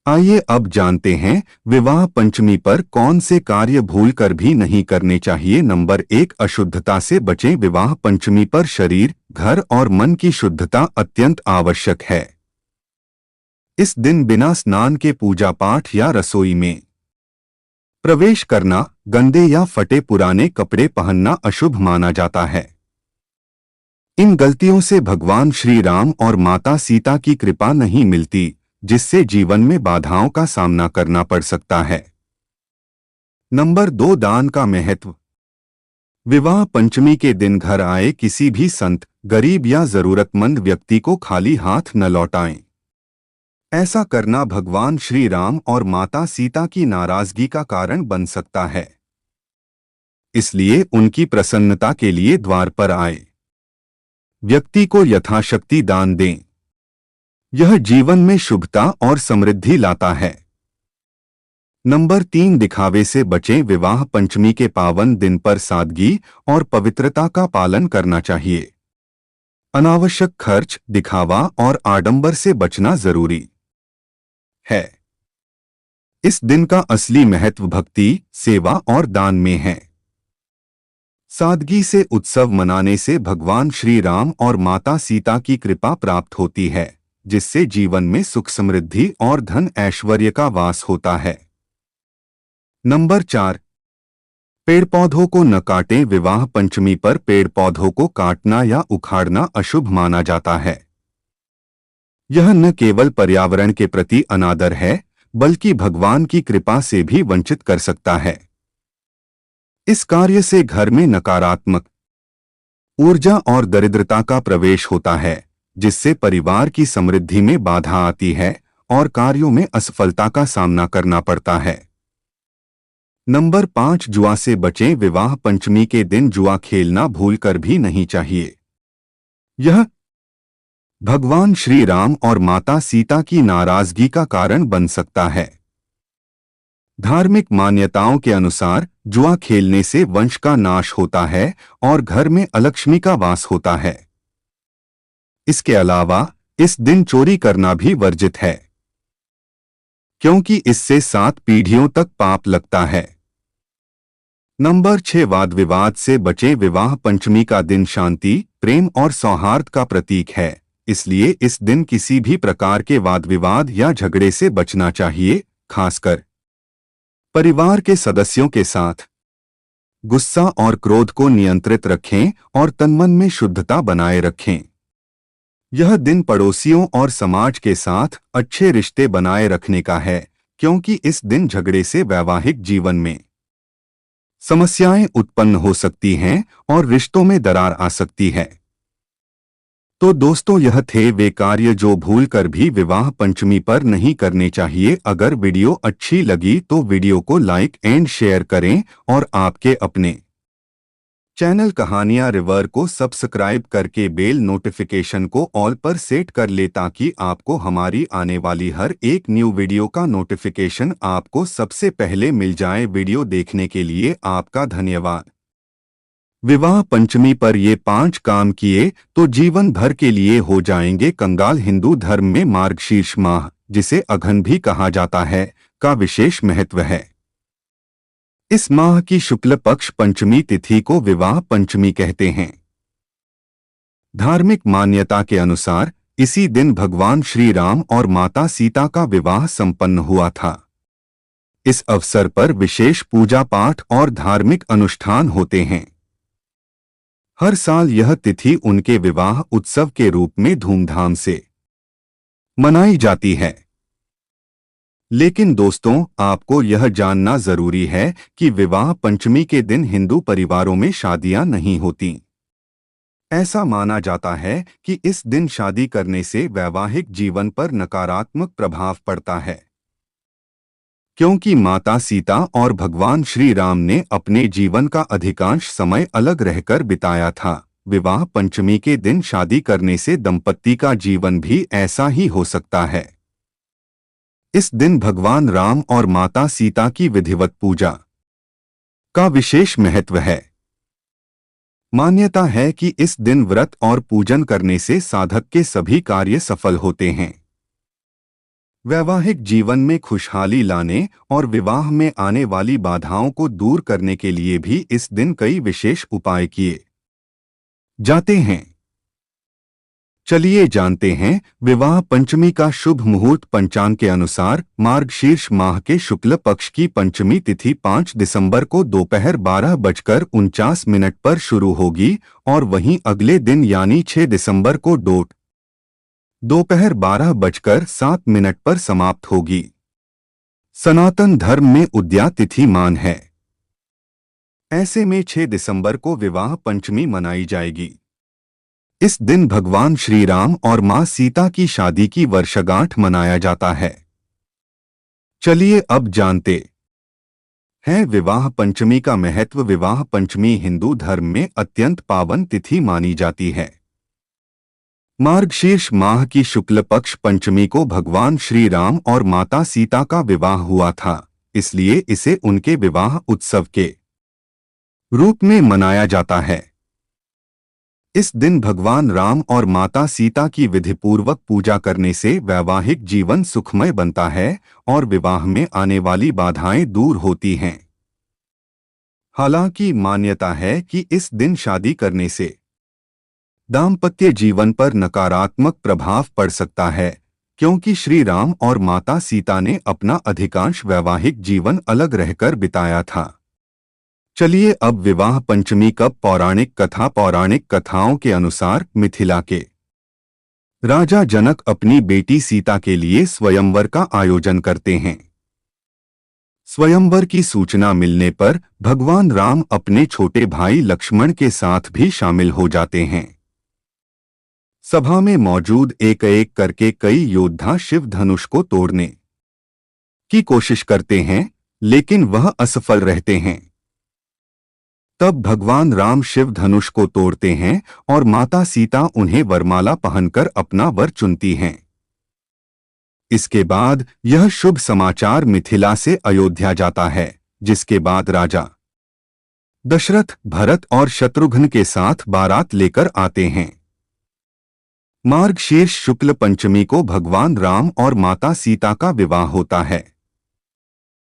आइए अब जानते हैं विवाह पंचमी पर कौन से कार्य भूलकर भी नहीं करने चाहिए। नंबर 1, अशुद्धता से बचें। विवाह पंचमी पर शरीर, घर और मन की शुद्धता अत्यंत आवश्यक है। इस दिन बिना स्नान के पूजा पाठ या रसोई में प्रवेश करना, गंदे या फटे पुराने कपड़े पहनना अशुभ माना जाता है। इन गलतियों से भगवान श्री राम और माता सीता की कृपा नहीं मिलती, जिससे जीवन में बाधाओं का सामना करना पड़ सकता है। नंबर 2, दान का महत्व। विवाह पंचमी के दिन घर आए किसी भी संत, गरीब या जरूरतमंद व्यक्ति को खाली हाथ न लौटाएं। ऐसा करना भगवान श्री राम और माता सीता की नाराजगी का कारण बन सकता है। इसलिए उनकी प्रसन्नता के लिए द्वार पर आए व्यक्ति को यथाशक्ति दान दें। यह जीवन में शुभता और समृद्धि लाता है। नंबर 3, दिखावे से बचें। विवाह पंचमी के पावन दिन पर सादगी और पवित्रता का पालन करना चाहिए। अनावश्यक खर्च, दिखावा और आडंबर से बचना जरूरी है। इस दिन का असली महत्व भक्ति, सेवा और दान में है। सादगी से उत्सव मनाने से भगवान श्री राम और माता सीता की कृपा प्राप्त होती है, जिससे जीवन में सुख, समृद्धि और धन ऐश्वर्य का वास होता है। नंबर 4, पेड़ पौधों को न काटें। विवाह पंचमी पर पेड़ पौधों को काटना या उखाड़ना अशुभ माना जाता है। यह न केवल पर्यावरण के प्रति अनादर है, बल्कि भगवान की कृपा से भी वंचित कर सकता है। इस कार्य से घर में नकारात्मक ऊर्जा और दरिद्रता का प्रवेश होता है, जिससे परिवार की समृद्धि में बाधा आती है और कार्यों में असफलता का सामना करना पड़ता है। नंबर 5, जुआ से बचें। विवाह पंचमी के दिन जुआ खेलना भूलकर भी नहीं चाहिए। यह भगवान श्री राम और माता सीता की नाराजगी का कारण बन सकता है। धार्मिक मान्यताओं के अनुसार जुआ खेलने से वंश का नाश होता है और घर में अलक्ष्मी का वास होता है। इसके अलावा इस दिन चोरी करना भी वर्जित है, क्योंकि इससे 7 पीढ़ियों तक पाप लगता है। नंबर 6, वाद विवाद से बचें। विवाह पंचमी का दिन शांति, प्रेम और सौहार्द का प्रतीक है। इसलिए इस दिन किसी भी प्रकार के वाद विवाद या झगड़े से बचना चाहिए। खासकर परिवार के सदस्यों के साथ गुस्सा और क्रोध को नियंत्रित रखें और तनमन में शुद्धता बनाए रखें। यह दिन पड़ोसियों और समाज के साथ अच्छे रिश्ते बनाए रखने का है, क्योंकि इस दिन झगड़े से वैवाहिक जीवन में समस्याएं उत्पन्न हो सकती हैं और रिश्तों में दरार आ सकती है। तो दोस्तों, यह थे वे कार्य जो भूलकर भी विवाह पंचमी पर नहीं करने चाहिए। अगर वीडियो अच्छी लगी तो वीडियो को लाइक एंड शेयर करें और आपके अपने चैनल कहानियां रिवर को सब्सक्राइब करके बेल नोटिफिकेशन को ऑल पर सेट कर ले, ताकि आपको हमारी आने वाली हर एक न्यू वीडियो का नोटिफिकेशन आपको सबसे पहले मिल जाए। वीडियो देखने के लिए आपका धन्यवाद। विवाह पंचमी पर ये 5 काम किए तो जीवन भर के लिए हो जाएंगे कंगाल। हिंदू धर्म में मार्गशीर्ष माह, जिसे अघन भी कहा जाता है, का विशेष महत्व है। इस माह की शुक्ल पक्ष पंचमी तिथि को विवाह पंचमी कहते हैं। धार्मिक मान्यता के अनुसार इसी दिन भगवान श्री राम और माता सीता का विवाह संपन्न हुआ था। इस अवसर पर विशेष पूजा पाठ और धार्मिक अनुष्ठान होते हैं। हर साल यह तिथि उनके विवाह उत्सव के रूप में धूमधाम से मनाई जाती है। लेकिन दोस्तों, आपको यह जानना जरूरी है कि विवाह पंचमी के दिन हिंदू परिवारों में शादियां नहीं होती। ऐसा माना जाता है कि इस दिन शादी करने से वैवाहिक जीवन पर नकारात्मक प्रभाव पड़ता है, क्योंकि माता सीता और भगवान श्री राम ने अपने जीवन का अधिकांश समय अलग रहकर बिताया था। विवाह पंचमी के दिन शादी करने से दंपत्ति का जीवन भी ऐसा ही हो सकता है। इस दिन भगवान राम और माता सीता की विधिवत पूजा का विशेष महत्व है। मान्यता है कि इस दिन व्रत और पूजन करने से साधक के सभी कार्य सफल होते हैं। वैवाहिक जीवन में खुशहाली लाने और विवाह में आने वाली बाधाओं को दूर करने के लिए भी इस दिन कई विशेष उपाय किए जाते हैं। चलिए जानते हैं विवाह पंचमी का शुभ मुहूर्त। पंचांग के अनुसार मार्गशीर्ष माह के शुक्ल पक्ष की पंचमी तिथि 5 दिसंबर को दोपहर 12:49 पर शुरू होगी और वहीं अगले दिन यानी 6 दिसंबर को दोपहर 12:07 पर समाप्त होगी। सनातन धर्म में उद्या तिथि मान है। ऐसे में 6 दिसंबर को विवाह पंचमी मनाई जाएगी। इस दिन भगवान श्री राम और मां सीता की शादी की वर्षगांठ मनाया जाता है। चलिए अब जानते हैं विवाह पंचमी का महत्व। विवाह पंचमी हिंदू धर्म में अत्यंत पावन तिथि मानी जाती है। मार्गशीर्ष माह की शुक्ल पक्ष पंचमी को भगवान श्री राम और माता सीता का विवाह हुआ था, इसलिए इसे उनके विवाह उत्सव के रूप में मनाया जाता है। इस दिन भगवान राम और माता सीता की विधिपूर्वक पूजा करने से वैवाहिक जीवन सुखमय बनता है और विवाह में आने वाली बाधाएं दूर होती हैं। हालांकि मान्यता है कि इस दिन शादी करने से दाम्पत्य जीवन पर नकारात्मक प्रभाव पड़ सकता है, क्योंकि श्री राम और माता सीता ने अपना अधिकांश वैवाहिक जीवन अलग रहकर बिताया था। चलिए अब विवाह पंचमी कब। पौराणिक कथा। पौराणिक कथाओं के अनुसार मिथिला के राजा जनक अपनी बेटी सीता के लिए स्वयंवर का आयोजन करते हैं। स्वयंवर की सूचना मिलने पर भगवान राम अपने छोटे भाई लक्ष्मण के साथ भी शामिल हो जाते हैं। सभा में मौजूद एक एक करके कई योद्धा शिव धनुष को तोड़ने की कोशिश करते हैं, लेकिन वह असफल रहते हैं। तब भगवान राम शिव धनुष को तोड़ते हैं और माता सीता उन्हें वरमाला पहनकर अपना वर चुनती हैं। इसके बाद यह शुभ समाचार मिथिला से अयोध्या जाता है, जिसके बाद राजा दशरथ, भरत और शत्रुघ्न के साथ बारात लेकर आते हैं। मार्गशीर्ष शुक्ल पंचमी को भगवान राम और माता सीता का विवाह होता है।